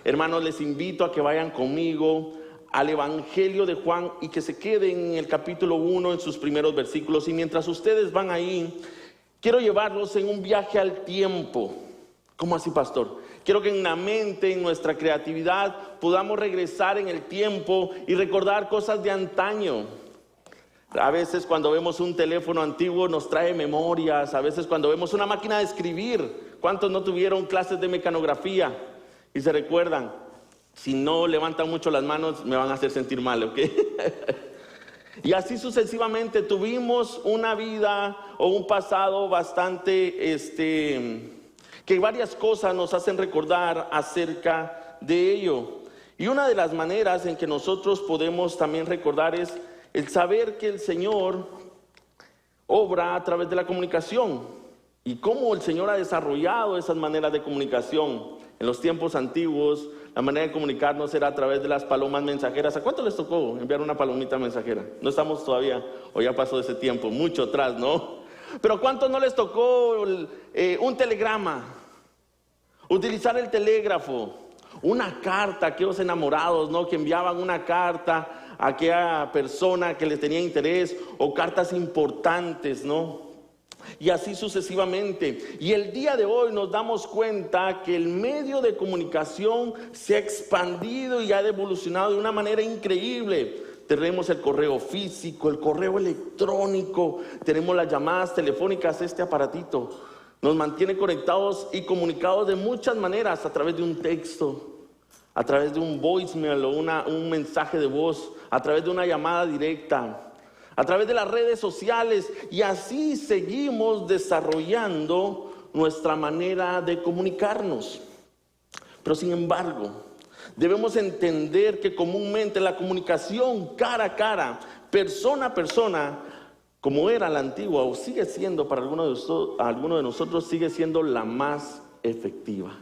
Hermanos, les invito a que vayan conmigo al Evangelio de Juan y que se queden en el capítulo 1 en sus primeros versículos. Y mientras ustedes van ahí, quiero llevarlos en un viaje al tiempo. ¿Cómo así, pastor? Quiero que en la mente, en nuestra creatividad, podamos regresar en el tiempo y recordar cosas de antaño. A veces cuando vemos un teléfono antiguo nos trae memorias. A veces cuando vemos una máquina de escribir, ¿cuántos no tuvieron clases de mecanografía y se recuerdan? Si no levantan mucho las manos me van a hacer sentir mal, ¿ok? Y así sucesivamente tuvimos una vida o un pasado bastante, que varias cosas nos hacen recordar acerca de ello. Y una de las maneras en que nosotros podemos también recordar es el saber que el Señor obra a través de la comunicación y cómo el Señor ha desarrollado esas maneras de comunicación. En los tiempos antiguos, la manera de comunicarnos era a través de las palomas mensajeras. ¿A cuánto les tocó enviar una palomita mensajera? No estamos todavía, o ya pasó ese tiempo, mucho atrás, ¿no? Pero ¿a cuántos no les tocó un telegrama? Utilizar el telégrafo, una carta, aquellos enamorados, ¿no? Que enviaban una carta a aquella persona que les tenía interés, o cartas importantes, ¿no? Y así sucesivamente. Y el día de hoy nos damos cuenta que el medio de comunicación se ha expandido y ha evolucionado de una manera increíble. Tenemos el correo físico, el correo electrónico, tenemos las llamadas telefónicas. Este aparatito nos mantiene conectados y comunicados de muchas maneras, a través de un texto, a través de un voicemail o un mensaje de voz, a través de una llamada directa, a través de las redes sociales, y así seguimos desarrollando nuestra manera de comunicarnos. Pero sin embargo, debemos entender que comúnmente la comunicación cara a cara, persona a persona, como era la antigua o sigue siendo para algunos de nosotros, sigue siendo la más efectiva.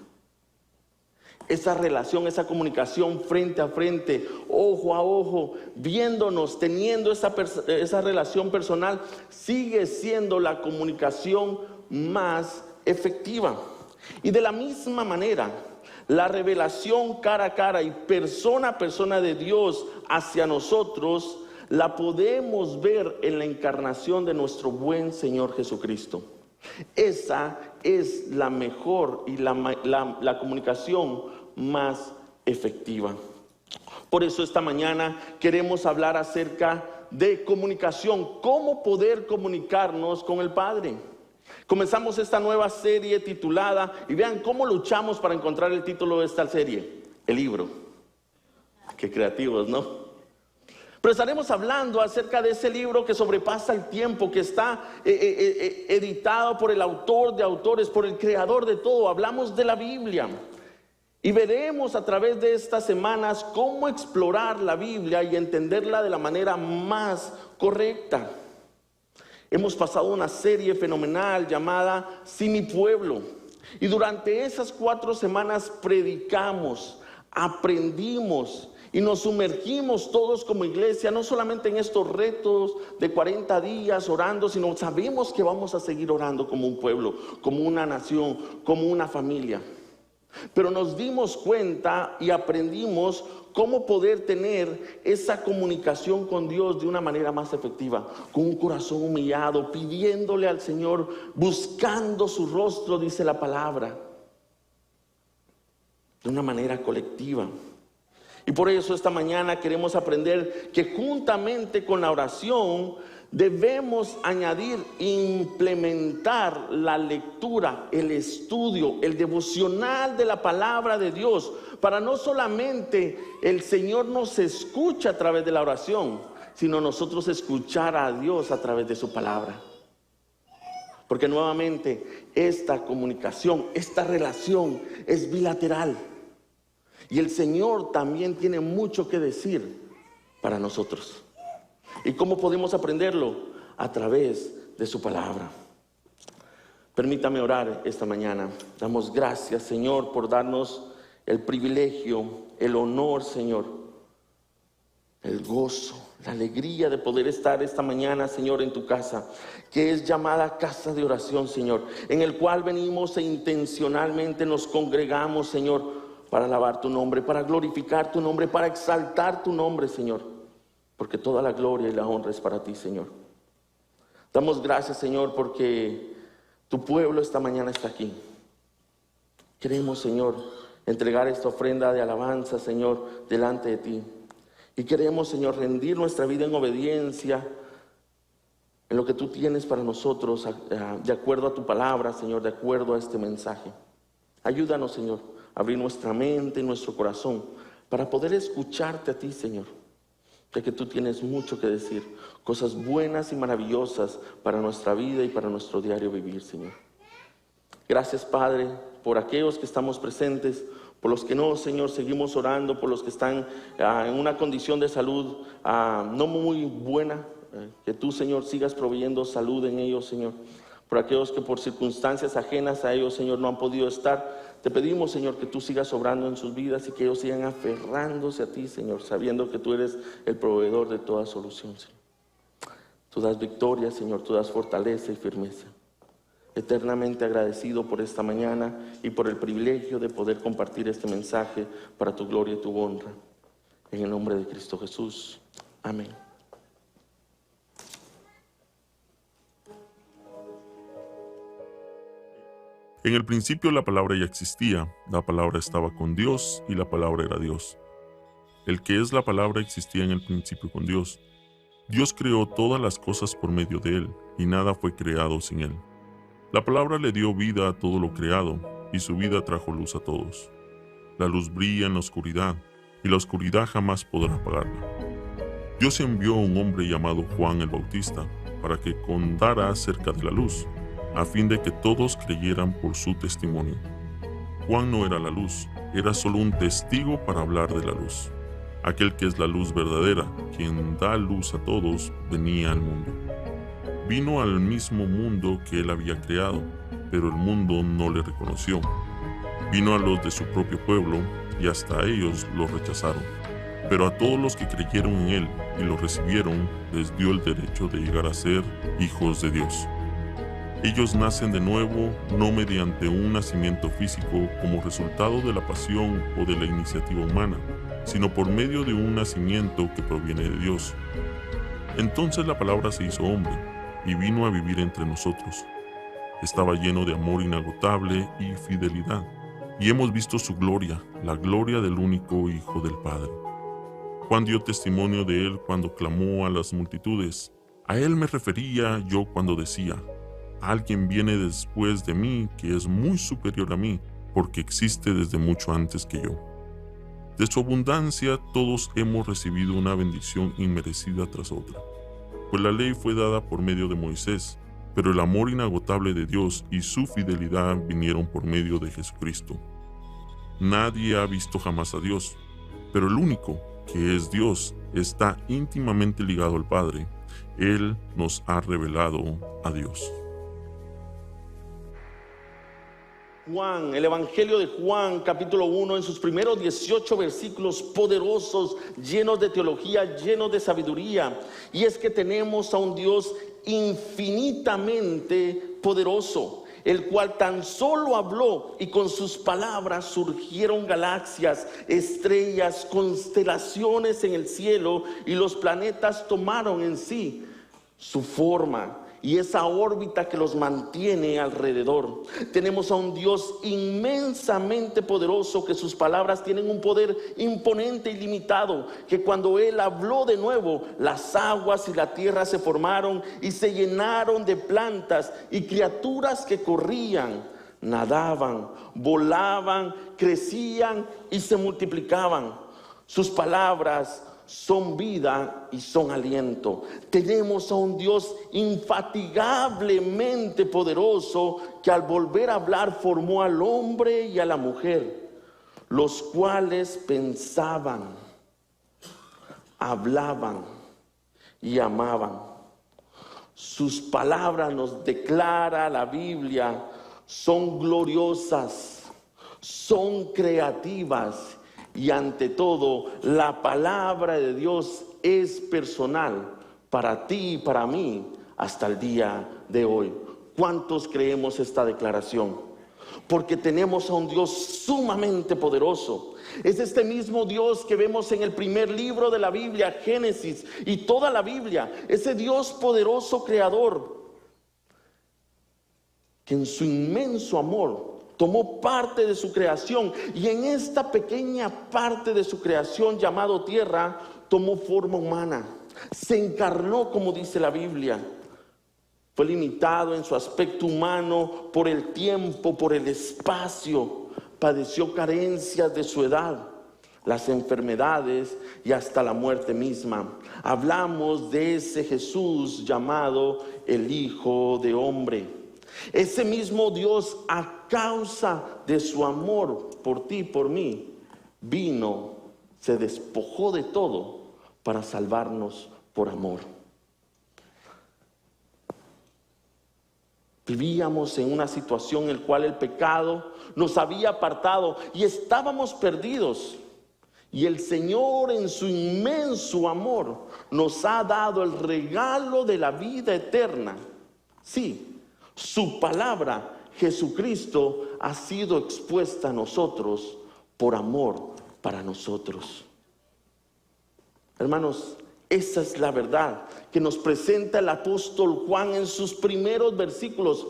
Esa relación, esa comunicación frente a frente, ojo a ojo, viéndonos, teniendo esa relación personal, sigue siendo la comunicación más efectiva. Y de la misma manera, la revelación cara a cara y persona a persona de Dios hacia nosotros, la podemos ver en la encarnación de nuestro buen Señor Jesucristo. Esa es la mejor y la comunicación más efectiva. Por eso esta mañana queremos hablar acerca de comunicación, cómo poder comunicarnos con el Padre. Comenzamos esta nueva serie titulada, y vean cómo luchamos para encontrar el título de esta serie: el libro. Qué creativos, ¿no? Pero estaremos hablando acerca de ese libro que sobrepasa el tiempo, que está editado por el autor de autores, por el creador de todo. Hablamos de la Biblia. Y veremos a través de estas semanas cómo explorar la Biblia y entenderla de la manera más correcta. Hemos pasado una serie fenomenal llamada Si mi pueblo. Y durante esas 4 semanas predicamos, aprendimos y nos sumergimos todos como iglesia, no solamente en estos retos de 40 días orando, sino sabemos que vamos a seguir orando como un pueblo, como una nación, como una familia. Pero nos dimos cuenta y aprendimos cómo poder tener esa comunicación con Dios de una manera más efectiva, con un corazón humillado, pidiéndole al Señor, buscando su rostro, dice la palabra, de una manera colectiva. Y por eso esta mañana queremos aprender que juntamente con la oración debemos añadir, implementar la lectura, el estudio, el devocional de la palabra de Dios, para no solamente el Señor nos escucha a través de la oración, sino nosotros escuchar a Dios a través de su palabra. Porque nuevamente esta comunicación, esta relación es bilateral. Y el Señor también tiene mucho que decir para nosotros. ¿Y cómo podemos aprenderlo? A través de su palabra. Permítame orar esta mañana. Damos gracias, Señor, por darnos el privilegio, el honor, Señor, el gozo, la alegría de poder estar esta mañana, Señor, en tu casa, que es llamada casa de oración, Señor, en el cual venimos e intencionalmente nos congregamos, Señor, para alabar tu nombre, para glorificar tu nombre, para exaltar tu nombre, Señor, porque toda la gloria y la honra es para ti, Señor. Damos gracias, Señor, porque tu pueblo esta mañana está aquí. Queremos, Señor, entregar esta ofrenda de alabanza, Señor, delante de ti. Y queremos, Señor, rendir nuestra vida en obediencia en lo que tú tienes para nosotros, de acuerdo a tu palabra, Señor, de acuerdo a este mensaje. Ayúdanos, Señor, a abrir nuestra mente y nuestro corazón para poder escucharte a ti, Señor, ya que tú tienes mucho que decir, cosas buenas y maravillosas para nuestra vida y para nuestro diario vivir, Señor. Gracias, Padre, por aquellos que estamos presentes, por los que no, Señor, seguimos orando, por los que están en una condición de salud no muy buena, que tú, Señor, sigas proveyendo salud en ellos, Señor. Por aquellos que por circunstancias ajenas a ellos, Señor, no han podido estar, te pedimos, Señor, que tú sigas obrando en sus vidas y que ellos sigan aferrándose a ti, Señor, sabiendo que tú eres el proveedor de toda solución, Señor. Tú das victoria, Señor, tú das fortaleza y firmeza. Eternamente agradecido por esta mañana y por el privilegio de poder compartir este mensaje para tu gloria y tu honra. En el nombre de Cristo Jesús. Amén. En el principio la palabra ya existía, la palabra estaba con Dios y la palabra era Dios. El que es la palabra existía en el principio con Dios. Dios creó todas las cosas por medio de él, y nada fue creado sin él. La palabra le dio vida a todo lo creado, y su vida trajo luz a todos. La luz brilla en la oscuridad, y la oscuridad jamás podrá apagarla. Dios envió a un hombre llamado Juan el Bautista, para que contara acerca de la luz, a fin de que todos creyeran por su testimonio. Juan no era la luz, era solo un testigo para hablar de la luz. Aquel que es la luz verdadera, quien da luz a todos, venía al mundo. Vino al mismo mundo que él había creado, pero el mundo no le reconoció. Vino a los de su propio pueblo, y hasta ellos lo rechazaron. Pero a todos los que creyeron en él y lo recibieron, les dio el derecho de llegar a ser hijos de Dios. Ellos nacen de nuevo, no mediante un nacimiento físico como resultado de la pasión o de la iniciativa humana, sino por medio de un nacimiento que proviene de Dios. Entonces la palabra se hizo hombre y vino a vivir entre nosotros. Estaba lleno de amor inagotable y fidelidad, y hemos visto su gloria, la gloria del único Hijo del Padre. Juan dio testimonio de él cuando clamó a las multitudes. A él me refería yo cuando decía: alguien viene después de mí que es muy superior a mí, porque existe desde mucho antes que yo. De su abundancia todos hemos recibido una bendición inmerecida tras otra. Pues la ley fue dada por medio de Moisés, pero el amor inagotable de Dios y su fidelidad vinieron por medio de Jesucristo. Nadie ha visto jamás a Dios, pero el único, que es Dios, está íntimamente ligado al Padre. Él nos ha revelado a Dios. Juan, el Evangelio de Juan, capítulo 1, en sus primeros 18 versículos poderosos, llenos de teología, llenos de sabiduría. Y es que tenemos a un Dios infinitamente poderoso, el cual tan solo habló y con sus palabras surgieron galaxias, estrellas, constelaciones en el cielo, y los planetas tomaron en sí su forma y esa órbita que los mantiene alrededor. Tenemos a un Dios inmensamente poderoso, que sus palabras tienen un poder imponente y limitado, que cuando Él habló de nuevo, las aguas y la tierra se formaron y se llenaron de plantas y criaturas que corrían, nadaban, volaban, crecían y se multiplicaban. Sus palabras son vida y son aliento. Tenemos a un Dios infatigablemente poderoso, que al volver a hablar formó al hombre y a la mujer, los cuales pensaban, hablaban y amaban. Sus palabras, nos declara la Biblia, son gloriosas, son creativas. Y ante todo, la palabra de Dios es personal para ti y para mí hasta el día de hoy. ¿Cuántos creemos esta declaración? porque tenemos a un Dios sumamente poderoso. Es este mismo Dios que vemos en el primer libro de la Biblia, Génesis, y toda la Biblia. Ese Dios poderoso creador, que en su inmenso amor tomó parte de su creación, y en esta pequeña parte de su creación llamado tierra, tomó forma humana. Se encarnó, como dice la Biblia. Fue limitado en su aspecto humano por el tiempo, por el espacio. Padeció carencias de su edad, las enfermedades y hasta la muerte misma. Hablamos de ese Jesús llamado el Hijo de Hombre. Ese mismo Dios, a causa de su amor por ti y por mí, vino, se despojó de todo para salvarnos por amor. Vivíamos en una situación en la cual el pecado nos había apartado y estábamos perdidos. Y el Señor, en su inmenso amor, nos ha dado el regalo de la vida eterna. Sí, su palabra, Jesucristo, ha sido expuesta a nosotros por amor para nosotros. Hermanos, esa es la verdad que nos presenta el apóstol Juan en sus primeros versículos.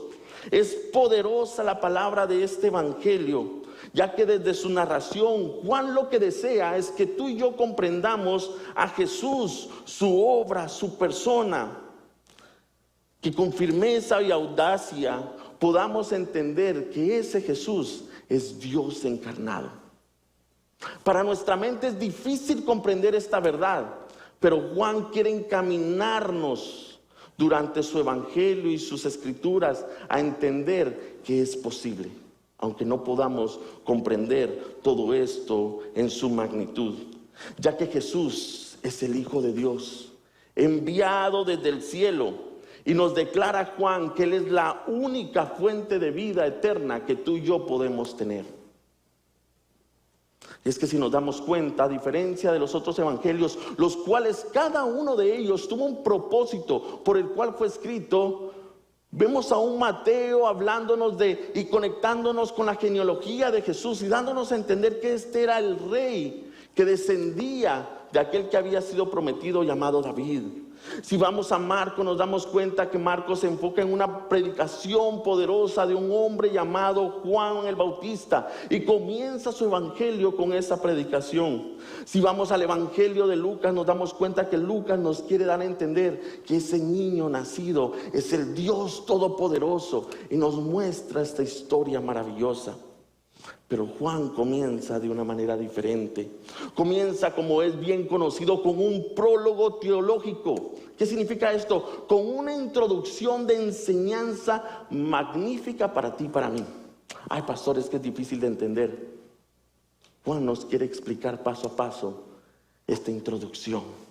Es poderosa la palabra de este evangelio, ya que desde su narración Juan lo que desea es que tú y yo comprendamos a Jesús, su obra, su persona, que con firmeza y audacia podamos entender que ese Jesús es Dios encarnado. Para nuestra mente es difícil comprender esta verdad, pero Juan quiere encaminarnos durante su evangelio y sus escrituras a entender que es posible, aunque no podamos comprender todo esto en su magnitud, ya que Jesús es el Hijo de Dios, enviado desde el cielo, y nos declara Juan que Él es la única fuente de vida eterna que tú y yo podemos tener. Y es que si nos damos cuenta, a diferencia de los otros evangelios, los cuales cada uno de ellos tuvo un propósito por el cual fue escrito, vemos a un Mateo hablándonos y conectándonos con la genealogía de Jesús y dándonos a entender que este era el rey que descendía de aquel que había sido prometido, llamado David. Si vamos a Marcos, nos damos cuenta que Marcos se enfoca en una predicación poderosa de un hombre llamado Juan el Bautista y comienza su evangelio con esa predicación. Si vamos al evangelio de Lucas, nos damos cuenta que Lucas nos quiere dar a entender que ese niño nacido es el Dios Todopoderoso y nos muestra esta historia maravillosa. Pero Juan comienza de una manera diferente. Comienza, como es bien conocido, con un prólogo teológico. ¿Qué significa esto? Con una introducción de enseñanza magnífica para ti y para mí. Ay, pastor, es que es difícil de entender. Juan nos quiere explicar paso a paso esta introducción.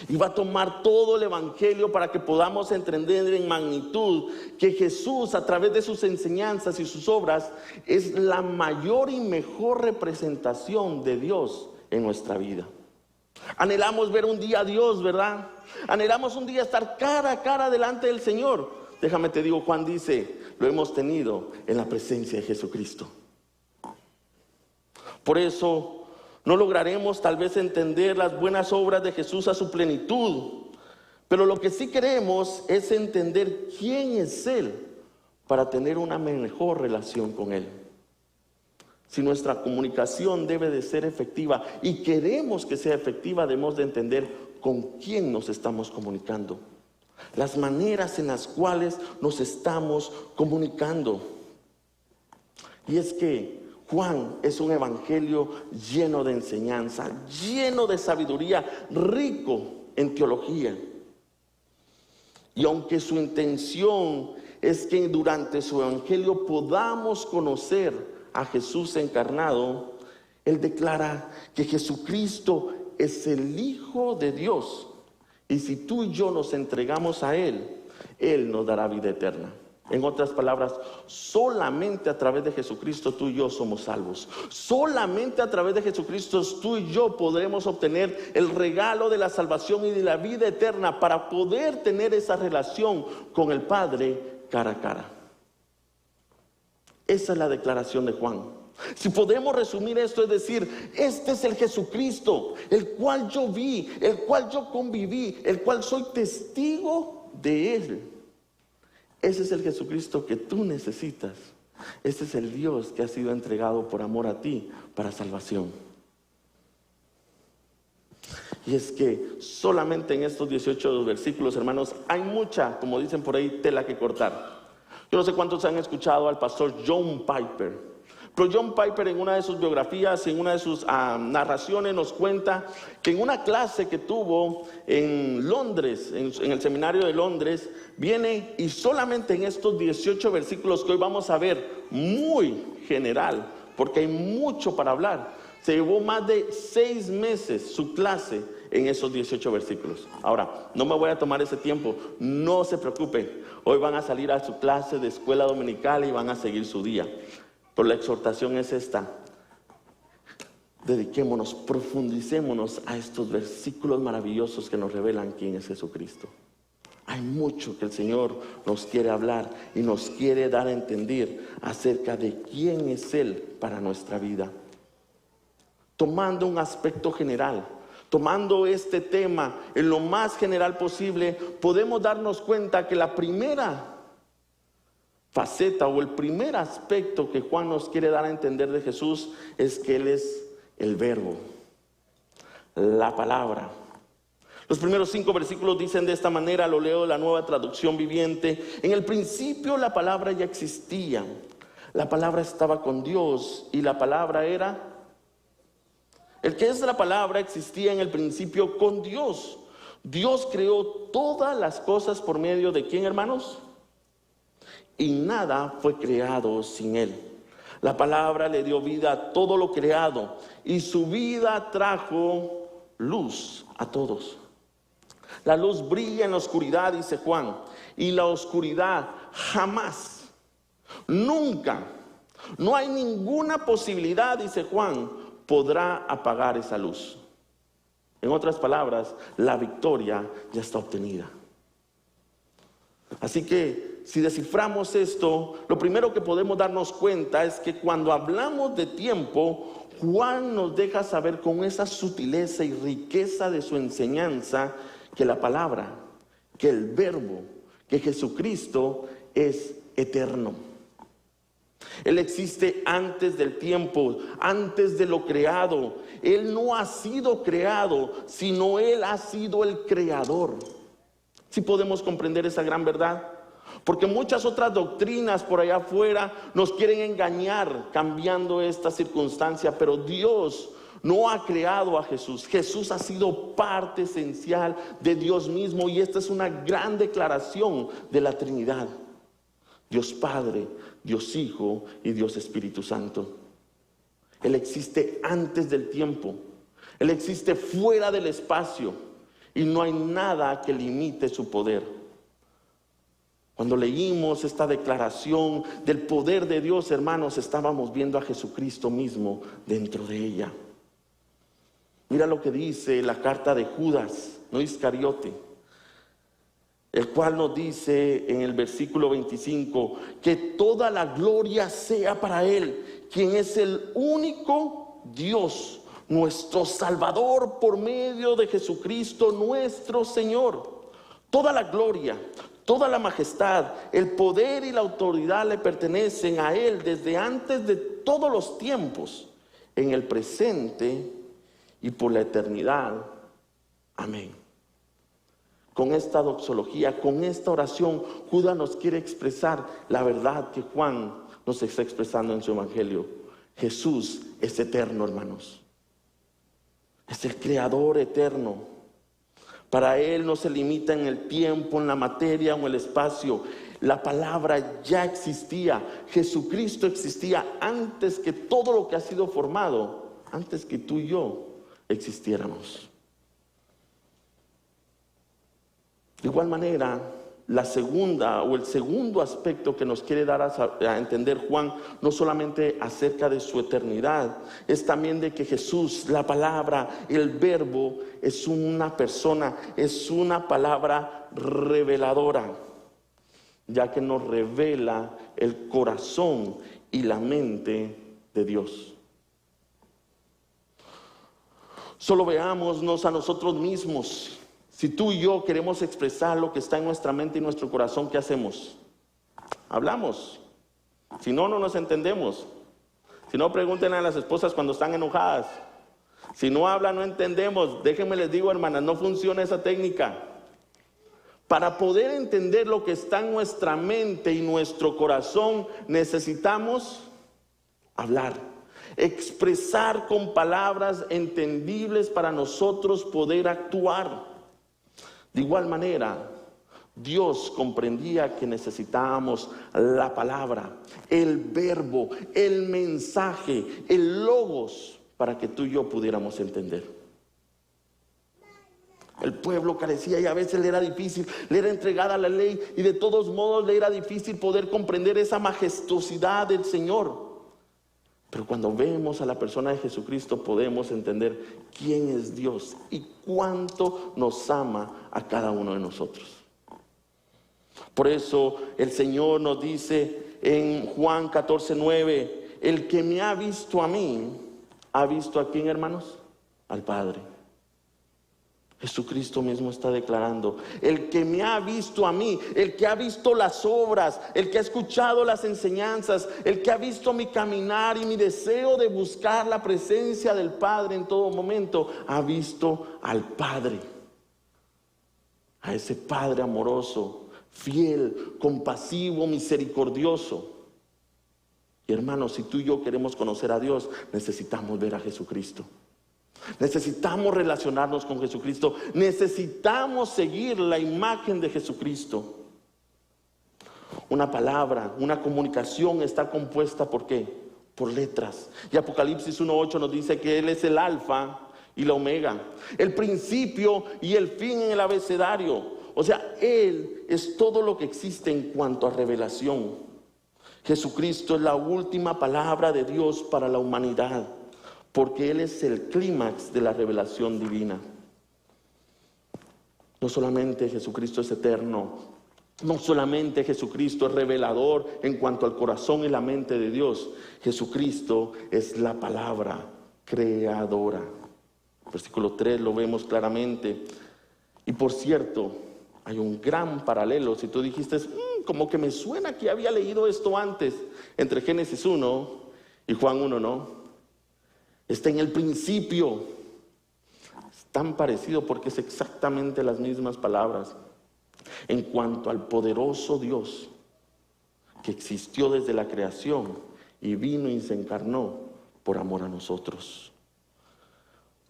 Y va a tomar todo el evangelio para que podamos entender en magnitud que Jesús, a través de sus enseñanzas y sus obras, es la mayor y mejor representación de Dios en nuestra vida. Anhelamos ver un día a Dios, ¿verdad? Anhelamos un día estar cara a cara delante del Señor. Déjame te digo, Juan dice, lo hemos tenido en la presencia de Jesucristo. Por eso no lograremos tal vez entender las buenas obras de Jesús a su plenitud, pero lo que sí queremos es entender quién es Él para tener una mejor relación con Él. Si nuestra comunicación debe de ser efectiva y queremos que sea efectiva, debemos de entender con quién nos estamos comunicando, las maneras en las cuales nos estamos comunicando. Y es que Juan es un evangelio lleno de enseñanza, lleno de sabiduría, rico en teología. Y aunque su intención es que durante su evangelio podamos conocer a Jesús encarnado, él declara que Jesucristo es el Hijo de Dios. Y si tú y yo nos entregamos a Él, Él nos dará vida eterna. En otras palabras, solamente a través de Jesucristo tú y yo somos salvos. Solamente a través de Jesucristo tú y yo podremos obtener el regalo de la salvación y de la vida eterna para poder tener esa relación con el Padre cara a cara. Esa es la declaración de Juan. Si podemos resumir esto, es decir, este es el Jesucristo, el cual yo vi, el cual yo conviví, el cual soy testigo de Él. Ese es el Jesucristo que tú necesitas. Ese es el Dios que ha sido entregado por amor a ti para salvación. Y es que solamente en estos 18 versículos, hermanos, hay mucha, como dicen por ahí, tela que cortar. Yo no sé cuántos han escuchado al pastor John Piper. Pero John Piper, en una de sus biografías, en una de sus narraciones, nos cuenta que en una clase que tuvo en Londres, en el seminario de Londres, viene y solamente en estos 18 versículos que hoy vamos a ver, muy general, porque hay mucho para hablar, se llevó más de 6 meses su clase en esos 18 versículos. Ahora, no me voy a tomar ese tiempo, no se preocupen, hoy van a salir a su clase de escuela dominical y van a seguir su día. Pero la exhortación es esta: dediquémonos, profundicémonos a estos versículos maravillosos que nos revelan quién es Jesucristo. Hay mucho que el Señor nos quiere hablar y nos quiere dar a entender acerca de quién es Él para nuestra vida. Tomando un aspecto general, tomando este tema en lo más general posible, podemos darnos cuenta que la primera faceta o el primer aspecto que Juan nos quiere dar a entender de Jesús es que Él es el verbo, la palabra. Los primeros 5 versículos dicen de esta manera, lo leo de la Nueva Traducción Viviente: en el principio la palabra ya existía, la palabra estaba con Dios y la palabra era... El que es la palabra existía en el principio con Dios. Dios creó todas las cosas por medio de ¿quién, hermanos? Y nada fue creado sin Él. La palabra le dio vida a todo lo creado y su vida trajo luz a todos. La luz brilla en la oscuridad, dice Juan, y la oscuridad jamás, nunca, no hay ninguna posibilidad, dice Juan, podrá apagar esa luz. En otras palabras, la victoria ya está obtenida. Así que si desciframos esto, lo primero que podemos darnos cuenta es que cuando hablamos de tiempo, Juan nos deja saber con esa sutileza y riqueza de su enseñanza que la palabra, que el verbo, que Jesucristo es eterno. Él existe antes del tiempo, antes de lo creado. Él no ha sido creado, sino Él ha sido el creador. ¿Sí podemos comprender esa gran verdad? Porque muchas otras doctrinas por allá afuera nos quieren engañar cambiando esta circunstancia, pero Dios no ha creado a Jesús. Jesús ha sido parte esencial de Dios mismo, y esta es una gran declaración de la Trinidad: Dios Padre, Dios Hijo y Dios Espíritu Santo. Él existe antes del tiempo, Él existe fuera del espacio, y no hay nada que limite su poder. Cuando leímos esta declaración del poder de Dios, hermanos, estábamos viendo a Jesucristo mismo dentro de ella. Mira lo que dice la carta de Judas, no Iscariote, el cual nos dice en el versículo 25, que toda la gloria sea para Él, quien es el único Dios, nuestro Salvador, por medio de Jesucristo nuestro Señor. Toda la gloria, toda la majestad, el poder y la autoridad le pertenecen a Él desde antes de todos los tiempos, en el presente y por la eternidad. Amén. Con esta doxología, con esta oración, Judas nos quiere expresar la verdad que Juan nos está expresando en su evangelio. Jesús es eterno, hermanos. Es el creador eterno. Para Él no se limita en el tiempo, en la materia o en el espacio. La palabra ya existía. Jesucristo existía antes que todo lo que ha sido formado, antes que tú y yo existiéramos. De igual manera, la segunda o el segundo aspecto que nos quiere dar a entender Juan, no solamente acerca de su eternidad, es también de que Jesús, la palabra, el verbo, es una persona, es una palabra reveladora, ya que nos revela el corazón y la mente de Dios. Solo veámonos a nosotros mismos. Si tú y yo queremos expresar lo que está en nuestra mente y nuestro corazón, ¿qué hacemos? Hablamos. Si no, no nos entendemos. Si no, pregúntenle a las esposas cuando están enojadas. Si no hablan, no entendemos. Déjenme les digo, hermanas, no funciona esa técnica. Para poder entender lo que está en nuestra mente y nuestro corazón, necesitamos hablar, expresar con palabras entendibles para nosotros poder actuar. De igual manera, Dios comprendía que necesitábamos la palabra, el verbo, el mensaje, el logos, para que tú y yo pudiéramos entender. El pueblo carecía y a veces le era difícil, le era entregada la ley y de todos modos le era difícil poder comprender esa majestuosidad del Señor. Pero cuando vemos a la persona de Jesucristo podemos entender quién es Dios y cuánto nos ama a cada uno de nosotros. Por eso el Señor nos dice en Juan 14:9, el que me ha visto a mí, ¿ha visto a quién, hermanos? Al Padre. Jesucristo mismo está declarando, el que me ha visto a mí, el que ha visto las obras, el que ha escuchado las enseñanzas, el que ha visto mi caminar y mi deseo de buscar la presencia del Padre en todo momento, ha visto al Padre, a ese Padre amoroso, fiel, compasivo, misericordioso. Y hermanos, si tú y yo queremos conocer a Dios, necesitamos ver a Jesucristo. Necesitamos relacionarnos con Jesucristo. Necesitamos seguir la imagen de Jesucristo. Una palabra, una comunicación está compuesta ¿por qué? Por letras. Y Apocalipsis 1:8 nos dice que Él es el alfa y la omega, el principio y el fin en el abecedario. O sea, Él es todo lo que existe en cuanto a revelación. Jesucristo es la última palabra de Dios para la humanidad, porque Él es el clímax de la revelación divina. No solamente Jesucristo es eterno, no solamente Jesucristo es revelador en cuanto al corazón y la mente de Dios, Jesucristo es la palabra creadora. Versículo 3 lo vemos claramente. Y por cierto, hay un gran paralelo. Si tú dijiste, como que me suena que había leído esto antes, entre Génesis 1 y Juan 1, ¿no? Está en el principio. Es tan parecido porque es exactamente las mismas palabras. En cuanto al poderoso Dios que existió desde la creación y vino y se encarnó por amor a nosotros.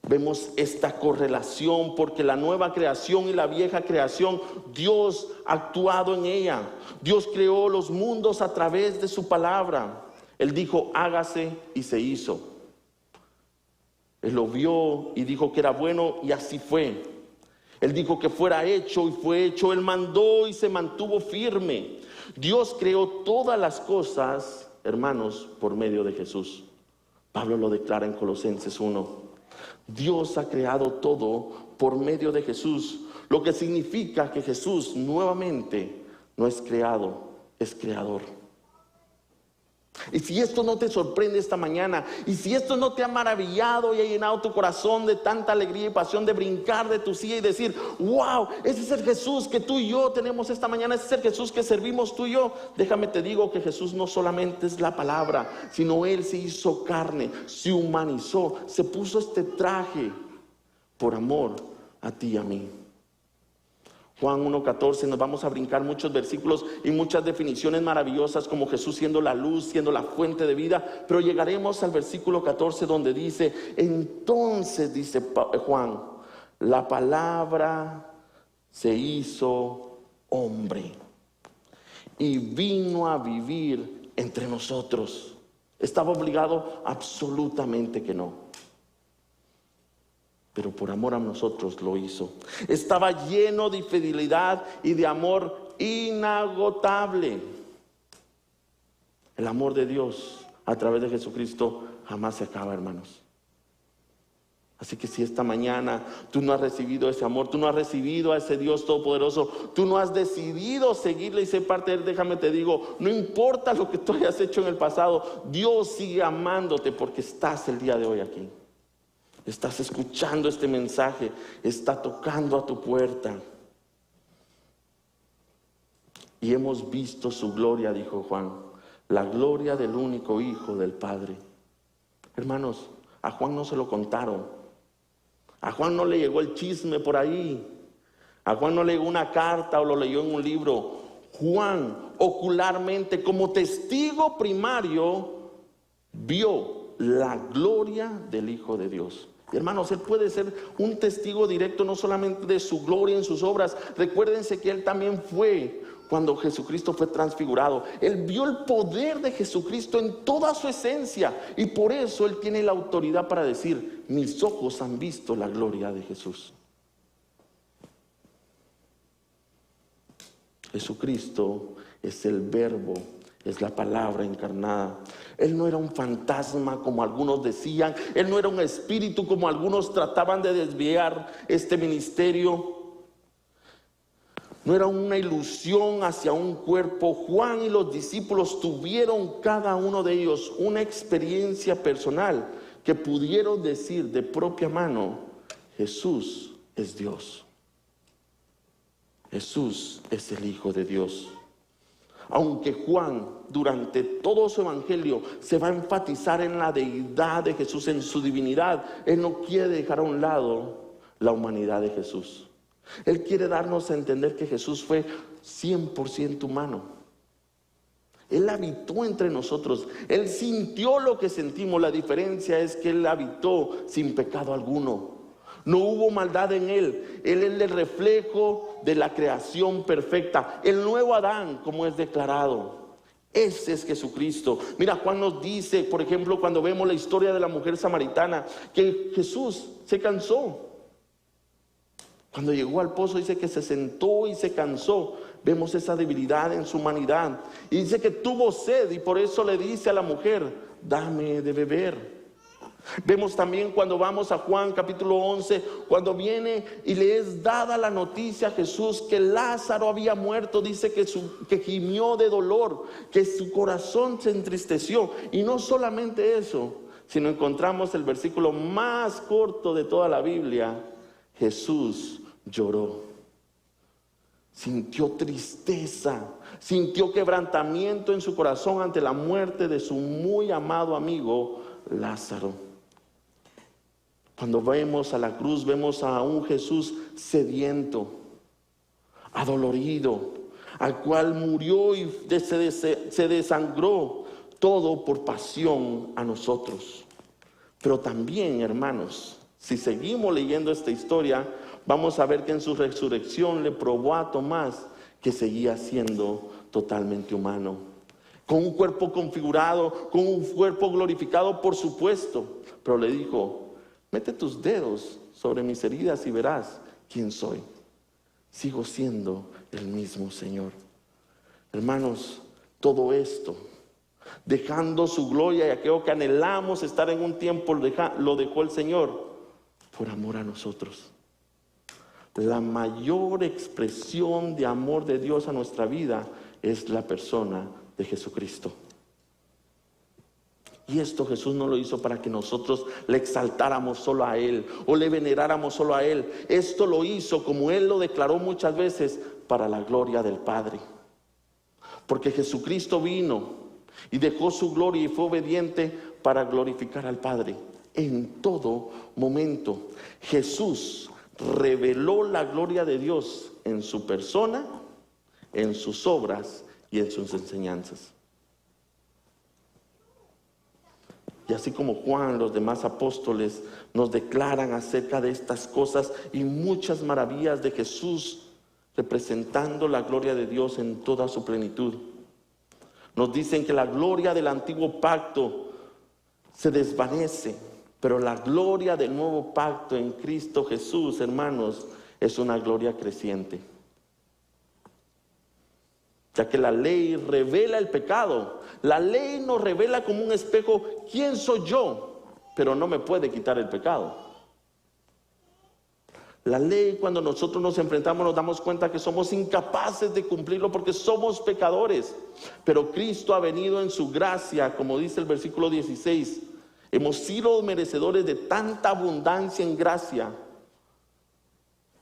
Vemos esta correlación porque la nueva creación y la vieja creación, Dios ha actuado en ella. Dios creó los mundos a través de su palabra. Él dijo, hágase y se hizo. Él lo vio y dijo que era bueno y así fue. Él dijo que fuera hecho y fue hecho. Él mandó y se mantuvo firme. Dios creó todas las cosas, hermanos, por medio de Jesús. Pablo lo declara en Colosenses 1. Dios ha creado todo por medio de Jesús, lo que significa que Jesús nuevamente no es creado, es creador. Y si esto no te sorprende esta mañana, y si esto no te ha maravillado y ha llenado tu corazón de tanta alegría y pasión de brincar de tu silla y decir, wow, ese es el Jesús que tú y yo tenemos esta mañana, ese es el Jesús que servimos tú y yo, déjame te digo que Jesús no solamente es la palabra, sino Él se hizo carne, se humanizó, se puso este traje por amor a ti y a mí. Juan 1:14, nos vamos a brincar muchos versículos y muchas definiciones maravillosas como Jesús siendo la luz, siendo la fuente de vida, pero llegaremos al versículo 14 donde dice, entonces dice Juan, la palabra se hizo hombre y vino a vivir entre nosotros. ¿Estaba obligado? Absolutamente que no. Pero por amor a nosotros lo hizo. Estaba lleno de fidelidad y de amor inagotable. El amor de Dios a través de Jesucristo jamás se acaba, hermanos. Así que si esta mañana tú no has recibido ese amor, tú no has recibido a ese Dios todopoderoso, tú no has decidido seguirle y ser parte de él, déjame te digo, no importa lo que tú hayas hecho en el pasado, Dios sigue amándote porque estás el día de hoy aquí. Estás escuchando este mensaje, está tocando a tu puerta. Y hemos visto su gloria, dijo Juan, la gloria del único Hijo del Padre. Hermanos, a Juan no se lo contaron. A Juan no le llegó el chisme por ahí. A Juan no le llegó una carta o lo leyó en un libro. Juan, ocularmente, como testigo primario, vio la gloria del Hijo de Dios. Y hermanos, él puede ser un testigo directo no solamente de su gloria en sus obras. Recuérdense que él también fue cuando Jesucristo fue transfigurado. Él vio el poder de Jesucristo en toda su esencia. Y por eso él tiene la autoridad para decir, mis ojos han visto la gloria de Jesús. Jesucristo es el Verbo, es la palabra encarnada. Él no era un fantasma como algunos decían. Él no era un espíritu como algunos trataban de desviar este ministerio. No era una ilusión hacia un cuerpo. Juan y los discípulos tuvieron cada uno de ellos una experiencia personal que pudieron decir de propia mano, Jesús es Dios. Jesús es el Hijo de Dios. Aunque Juan durante todo su evangelio se va a enfatizar en la deidad de Jesús, en su divinidad, él no quiere dejar a un lado la humanidad de Jesús. Él quiere darnos a entender que Jesús fue 100% humano. Él habitó entre nosotros. Él sintió lo que sentimos. La diferencia es que él habitó sin pecado alguno. No hubo maldad en él. Él es el reflejo de la creación perfecta. El nuevo Adán, como es declarado. Ese es Jesucristo. Mira, Juan nos dice, por ejemplo, cuando vemos la historia de la mujer samaritana, que Jesús se cansó. Cuando llegó al pozo dice que se sentó y se cansó. Vemos esa debilidad en su humanidad. Y dice que tuvo sed y por eso le dice a la mujer, dame de beber. Vemos también cuando vamos a Juan capítulo 11, cuando viene y le es dada la noticia a Jesús que Lázaro había muerto. Dice que gimió de dolor, que su corazón se entristeció. Y no solamente eso, sino encontramos el versículo más corto de toda la Biblia. Jesús lloró, sintió tristeza, sintió quebrantamiento en su corazón ante la muerte de su muy amado amigo Lázaro. Cuando vemos a la cruz, vemos a un Jesús sediento, adolorido, al cual murió y se desangró todo por pasión a nosotros. Pero también, hermanos, si seguimos leyendo esta historia, vamos a ver que en su resurrección le probó a Tomás que seguía siendo totalmente humano. Con un cuerpo configurado, con un cuerpo glorificado, por supuesto. Pero le dijo, mete tus dedos sobre mis heridas y verás quién soy. Sigo siendo el mismo Señor. Hermanos, todo esto, dejando su gloria y aquello que anhelamos estar en un tiempo, lo dejó el Señor por amor a nosotros. La mayor expresión de amor de Dios a nuestra vida es la persona de Jesucristo. Y esto Jesús no lo hizo para que nosotros le exaltáramos solo a Él o le veneráramos solo a Él. Esto lo hizo, como Él lo declaró muchas veces, para la gloria del Padre. Porque Jesucristo vino y dejó su gloria y fue obediente para glorificar al Padre. En todo momento Jesús reveló la gloria de Dios en su persona, en sus obras y en sus enseñanzas. Y así como Juan, los demás apóstoles nos declaran acerca de estas cosas y muchas maravillas de Jesús, representando la gloria de Dios en toda su plenitud. Nos dicen que la gloria del antiguo pacto se desvanece, pero la gloria del nuevo pacto en Cristo Jesús, hermanos, es una gloria creciente. Ya que la ley revela el pecado. La ley nos revela como un espejo quién soy yo, pero no me puede quitar el pecado. La ley, cuando nosotros nos enfrentamos, nos damos cuenta que somos incapaces de cumplirlo porque somos pecadores. Pero Cristo ha venido en su gracia, como dice el versículo 16. Hemos sido merecedores de tanta abundancia en gracia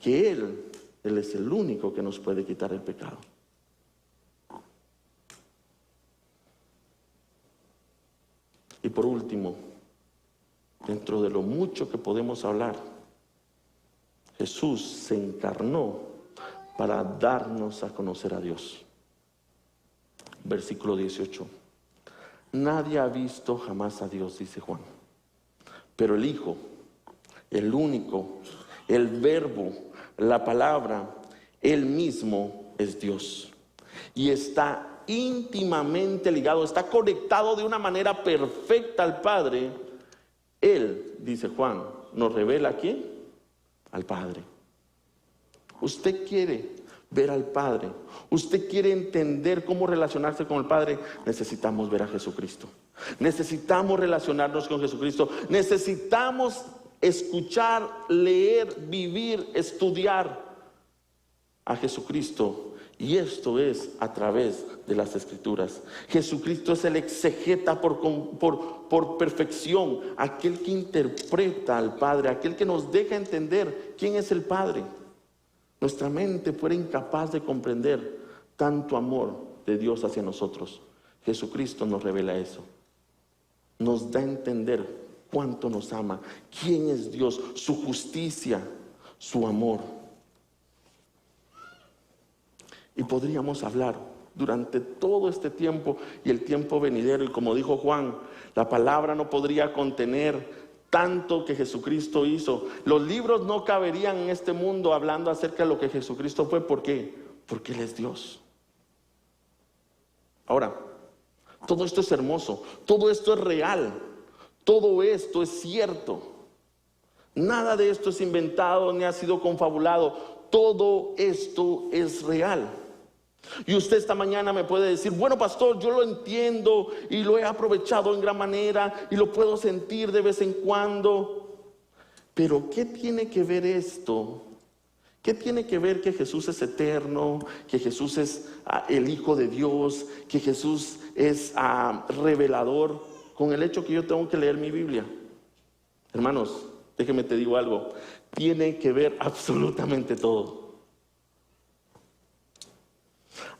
que Él es el único que nos puede quitar el pecado. Y por último, dentro de lo mucho que podemos hablar, Jesús se encarnó para darnos a conocer a Dios. Versículo 18. Nadie ha visto jamás a Dios, dice Juan. Pero el Hijo, el único, el Verbo, la palabra, Él mismo es Dios. Y está íntimamente ligado, está conectado de una manera perfecta al Padre. Él, dice Juan, nos revela ¿a quién? Al Padre. Usted quiere ver al Padre, usted quiere entender cómo relacionarse con el Padre, necesitamos ver a Jesucristo. Necesitamos relacionarnos con Jesucristo. Necesitamos escuchar, leer, vivir, estudiar a Jesucristo. Y esto es a través de las Escrituras. Jesucristo es el exegeta por perfección, aquel que interpreta al Padre, aquel que nos deja entender quién es el Padre. Nuestra mente fuera incapaz de comprender tanto amor de Dios hacia nosotros. Jesucristo nos revela eso. Nos da a entender cuánto nos ama, quién es Dios, su justicia, su amor. Y podríamos hablar durante todo este tiempo y el tiempo venidero. Y como dijo Juan, la palabra no podría contener tanto que Jesucristo hizo. Los libros no caberían en este mundo hablando acerca de lo que Jesucristo fue. ¿Por qué? Porque Él es Dios. Ahora, todo esto es hermoso, todo esto es real, todo esto es cierto. Nada de esto es inventado ni ha sido confabulado. Todo esto es real. Y usted esta mañana me puede decir: bueno, pastor, yo lo entiendo y lo he aprovechado en gran manera y lo puedo sentir de vez en cuando. Pero ¿qué tiene que ver esto? ¿Qué tiene que ver que Jesús es eterno, que Jesús es el Hijo de Dios, que Jesús es revelador, con el hecho que yo tengo que leer mi Biblia? Hermanos, déjeme te digo algo. Tiene que ver absolutamente todo.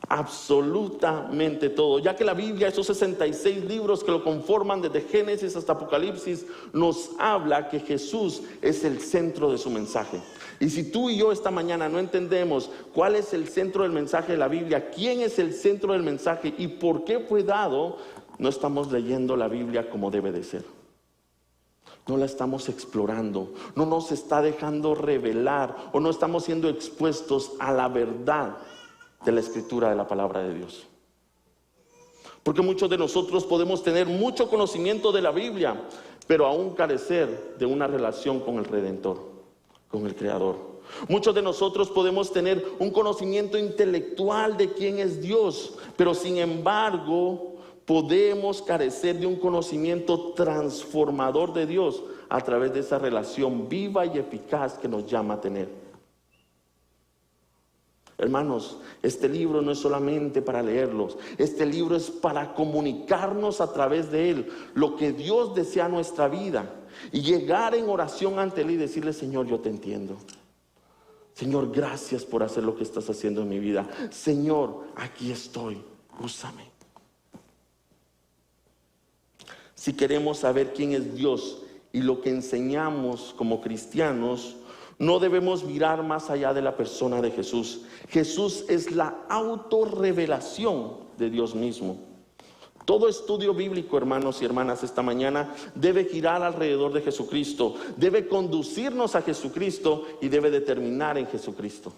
Absolutamente todo, ya que la Biblia, esos 66 libros que lo conforman desde Génesis hasta Apocalipsis, nos habla que Jesús es el centro de su mensaje. Y si tú y yo esta mañana no entendemos cuál es el centro del mensaje de la Biblia, quién es el centro del mensaje y por qué fue dado, no estamos leyendo la Biblia como debe de ser. No la estamos explorando, no nos está dejando revelar o no estamos siendo expuestos a la verdad de la Escritura, de la palabra de Dios. Porque muchos de nosotros podemos tener mucho conocimiento de la Biblia, pero aún carecer de una relación con el Redentor, con el Creador. Muchos de nosotros podemos tener un conocimiento intelectual de quién es Dios, pero sin embargo podemos carecer de un conocimiento transformador de Dios a través de esa relación viva y eficaz que nos llama a tener. Hermanos, este libro no es solamente para leerlos. Este libro es para comunicarnos a través de él lo que Dios desea en nuestra vida. Y llegar en oración ante él y decirle: Señor, yo te entiendo. Señor, gracias por hacer lo que estás haciendo en mi vida. Señor, aquí estoy, úsame. Si queremos saber quién es Dios y lo que enseñamos como cristianos, no debemos mirar más allá de la persona de Jesús. Jesús es la autorrevelación de Dios mismo. Todo estudio bíblico, hermanos y hermanas, esta mañana debe girar alrededor de Jesucristo, debe conducirnos a Jesucristo y debe determinar en Jesucristo.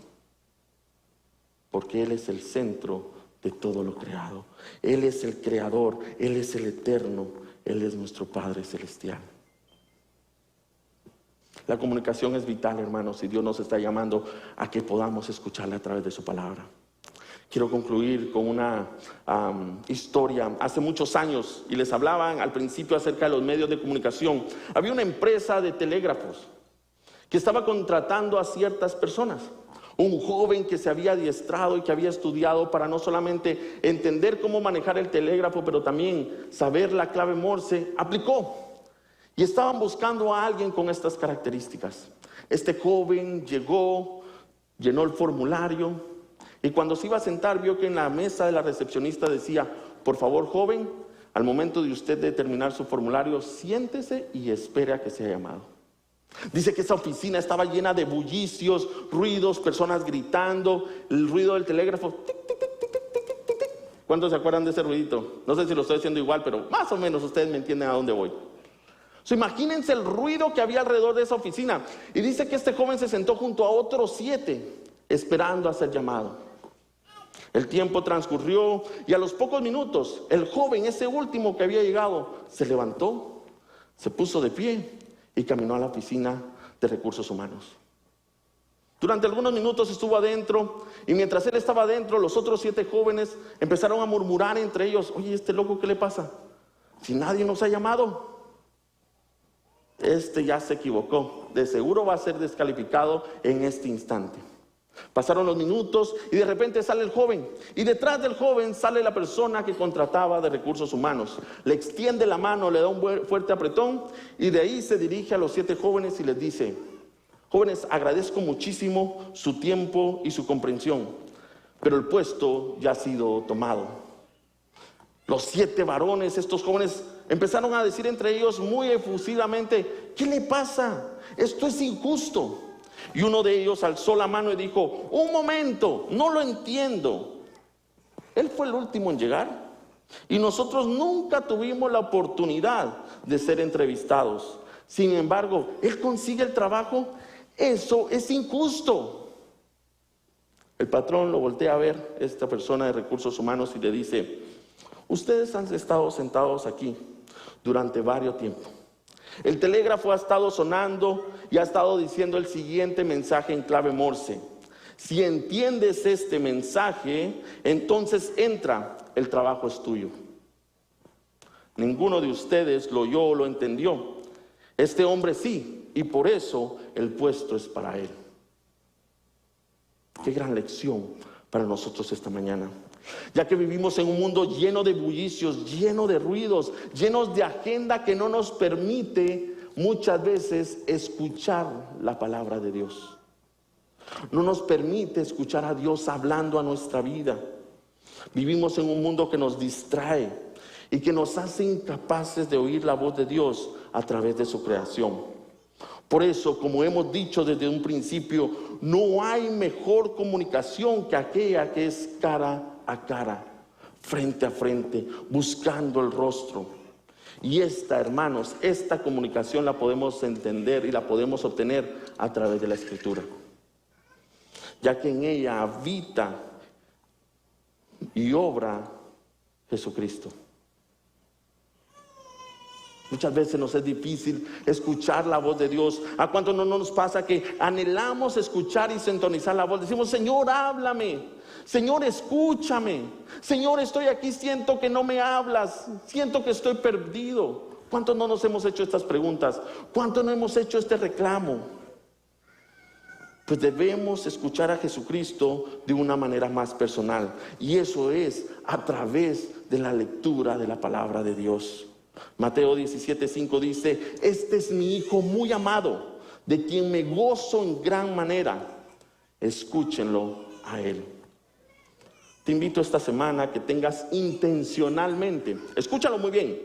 Porque Él es el centro de todo lo creado. Él es el creador, Él es el eterno, Él es nuestro Padre celestial. La comunicación es vital, hermanos, y Dios nos está llamando a que podamos escucharle a través de su palabra. Quiero concluir con una historia. Hace muchos años, y les hablaban al principio acerca de los medios de comunicación, había una empresa de telégrafos que estaba contratando a ciertas personas. Un joven que se había adiestrado y que había estudiado para no solamente entender cómo manejar el telégrafo, pero también saber la clave Morse, aplicó. Y estaban buscando a alguien con estas características. Este joven llegó, llenó el formulario y cuando se iba a sentar vio que en la mesa de la recepcionista decía: por favor, joven, al momento de usted de terminar su formulario, siéntese y espere a que sea llamado. Dice que esa oficina estaba llena de bullicios, ruidos, personas gritando, el ruido del telégrafo. Tic, tic, tic, tic, tic, tic, tic, tic. ¿Cuántos se acuerdan de ese ruidito? No sé si lo estoy haciendo igual, pero más o menos ustedes me entienden a dónde voy. Imagínense el ruido que había alrededor de esa oficina. Y dice que este joven se sentó junto a otros 7, esperando a ser llamado. El tiempo transcurrió y a los pocos minutos, el joven, ese último que había llegado, se levantó, se puso de pie y caminó a la oficina de recursos humanos. Durante algunos minutos estuvo adentro y mientras él estaba adentro, los otros 7 jóvenes empezaron a murmurar entre ellos: oye, este loco, ¿qué le pasa? Si nadie nos ha llamado. Este ya se equivocó, de seguro va a ser descalificado en este instante. Pasaron los minutos y de repente sale el joven, y detrás del joven sale la persona que contrataba de recursos humanos. Le extiende la mano, le da un fuerte apretón y de ahí se dirige a los 7 jóvenes y les dice: jóvenes, agradezco muchísimo su tiempo y su comprensión, pero el puesto ya ha sido tomado. Los 7 varones, estos jóvenes, empezaron a decir entre ellos muy efusivamente: ¿qué le pasa? Esto es injusto. Y uno de ellos alzó la mano y dijo: un momento, no lo entiendo. Él fue el último en llegar y nosotros nunca tuvimos la oportunidad de ser entrevistados. Sin embargo, él consigue el trabajo. Eso es injusto. El patrón lo voltea a ver, esta persona de recursos humanos, y le dice: ustedes han estado sentados aquí durante varios tiempos. El telégrafo ha estado sonando y ha estado diciendo el siguiente mensaje en clave Morse. Si entiendes este mensaje, entonces entra, el trabajo es tuyo. Ninguno de ustedes lo oyó o lo entendió. Este hombre sí, y por eso el puesto es para él. Qué gran lección para nosotros esta mañana. Ya que vivimos en un mundo lleno de bullicios, lleno de ruidos, llenos de agenda que no nos permite muchas veces escuchar la palabra de Dios. No nos permite escuchar a Dios hablando a nuestra vida. Vivimos en un mundo que nos distrae y que nos hace incapaces de oír la voz de Dios a través de su creación. Por eso, como hemos dicho desde un principio, no hay mejor comunicación que aquella que es cara a cara, frente a frente, buscando el rostro. Y esta, hermanos, esta comunicación la podemos entender y la podemos obtener a través de la Escritura, ya que en ella habita y obra Jesucristo. Muchas veces nos es difícil escuchar la voz de Dios. ¿A cuánto no nos pasa que anhelamos escuchar y sintonizar la voz? Decimos: Señor, háblame. Señor, escúchame. Señor, estoy aquí, siento que no me hablas. Siento que estoy perdido. ¿Cuántos no nos hemos hecho estas preguntas? ¿Cuántos no hemos hecho este reclamo? Pues debemos escuchar a Jesucristo de una manera más personal. Y eso es a través de la lectura de la palabra de Dios. Mateo 17:5 dice: este es mi Hijo muy amado, de quien me gozo en gran manera. Escúchenlo a Él. Te invito esta semana a que tengas intencionalmente, escúchalo muy bien,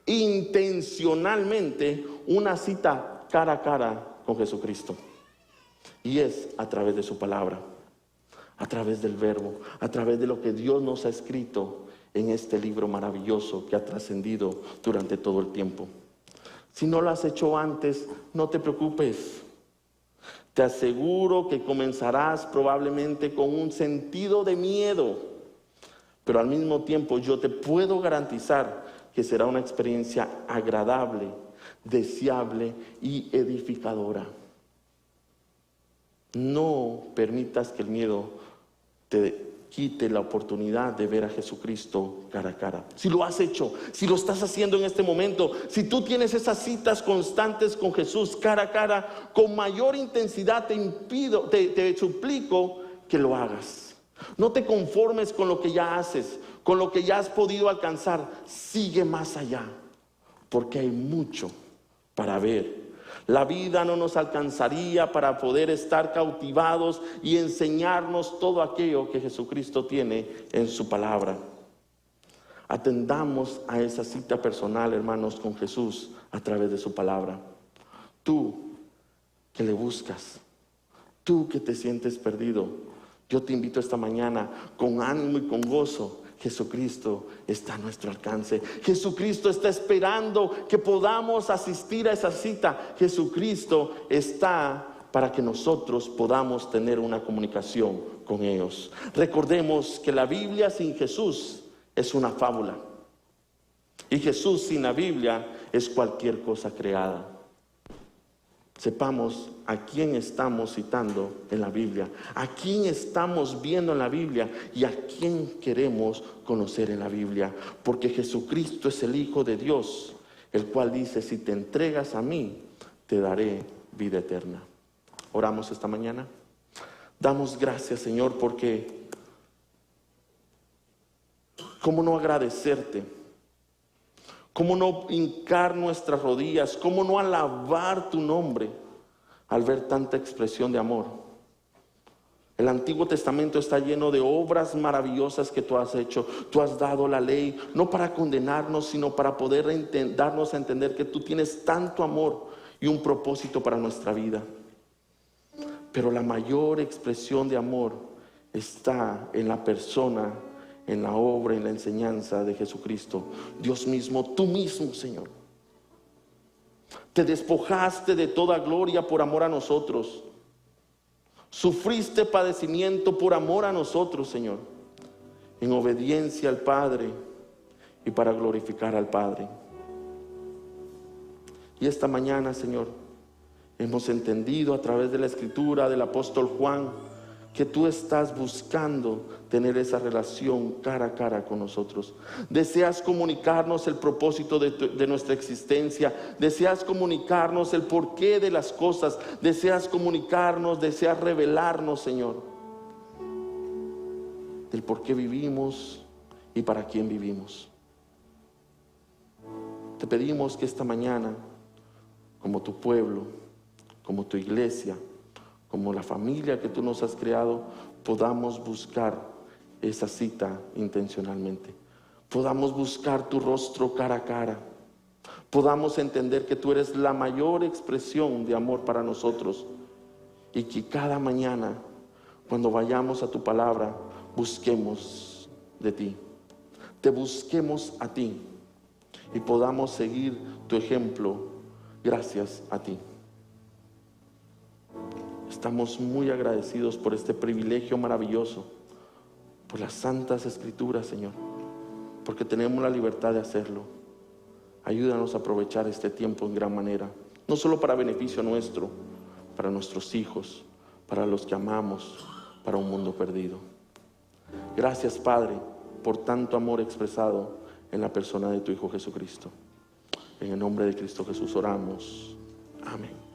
intencionalmente una cita cara a cara con Jesucristo. Y es a través de su palabra, a través del verbo, a través de lo que Dios nos ha escrito en este libro maravilloso que ha trascendido durante todo el tiempo. Si no lo has hecho antes, no te preocupes. Te aseguro que comenzarás probablemente con un sentido de miedo, pero al mismo tiempo yo te puedo garantizar que será una experiencia agradable, deseable y edificadora. No permitas que el miedo te quite la oportunidad de ver a Jesucristo cara a cara. Si lo has hecho, si lo estás haciendo en este momento, si tú tienes esas citas constantes con Jesús cara a cara, con mayor intensidad te suplico que lo hagas. No te conformes con lo que ya haces, con lo que ya has podido alcanzar. Sigue más allá, porque hay mucho para ver. La vida no nos alcanzaría para poder estar cautivados y enseñarnos todo aquello que Jesucristo tiene en su palabra. Atendamos a esa cita personal, hermanos, con Jesús a través de su palabra. Tú que le buscas, tú que te sientes perdido, yo te invito esta mañana con ánimo y con gozo. Jesucristo está a nuestro alcance. Jesucristo está esperando que podamos asistir a esa cita. Jesucristo está para que nosotros podamos tener una comunicación con ellos. Recordemos que la Biblia sin Jesús es una fábula. Y Jesús sin la Biblia es cualquier cosa creada. Sepamos a quién estamos citando en la Biblia, a quién estamos viendo en la Biblia y a quién queremos conocer en la Biblia. Porque Jesucristo es el Hijo de Dios, el cual dice: si te entregas a mí, te daré vida eterna. Oramos esta mañana. Damos gracias, Señor, porque ¿cómo no agradecerte? ¿Cómo no hincar nuestras rodillas? ¿Cómo no alabar tu nombre al ver tanta expresión de amor? El Antiguo Testamento está lleno de obras maravillosas que tú has hecho. Tú has dado la ley, no para condenarnos, sino para poder darnos a entender que tú tienes tanto amor y un propósito para nuestra vida. Pero la mayor expresión de amor está en la persona, en la obra, en la enseñanza de Jesucristo. Dios mismo, tú mismo, Señor, te despojaste de toda gloria por amor a nosotros. Sufriste padecimiento por amor a nosotros, Señor, en obediencia al Padre y para glorificar al Padre. Y esta mañana, Señor, hemos entendido a través de la Escritura del apóstol Juan que tú estás buscando tener esa relación cara a cara con nosotros. Deseas comunicarnos el propósito de nuestra existencia. Deseas comunicarnos el porqué de las cosas. Deseas comunicarnos, deseas revelarnos, Señor, del por qué vivimos y para quién vivimos. Te pedimos que esta mañana, como tu pueblo, como tu iglesia, como la familia que tú nos has creado, podamos buscar esa cita intencionalmente. Podamos buscar tu rostro cara a cara. Podamos entender que tú eres la mayor expresión de amor para nosotros. Y que cada mañana, cuando vayamos a tu palabra, busquemos de ti. Te busquemos a ti. Y podamos seguir tu ejemplo gracias a ti. Estamos muy agradecidos por este privilegio maravilloso, por las santas escrituras, Señor, porque tenemos la libertad de hacerlo. Ayúdanos a aprovechar este tiempo en gran manera, no solo para beneficio nuestro, para nuestros hijos, para los que amamos, para un mundo perdido. Gracias, Padre, por tanto amor expresado en la persona de tu Hijo Jesucristo. En el nombre de Cristo Jesús oramos. Amén.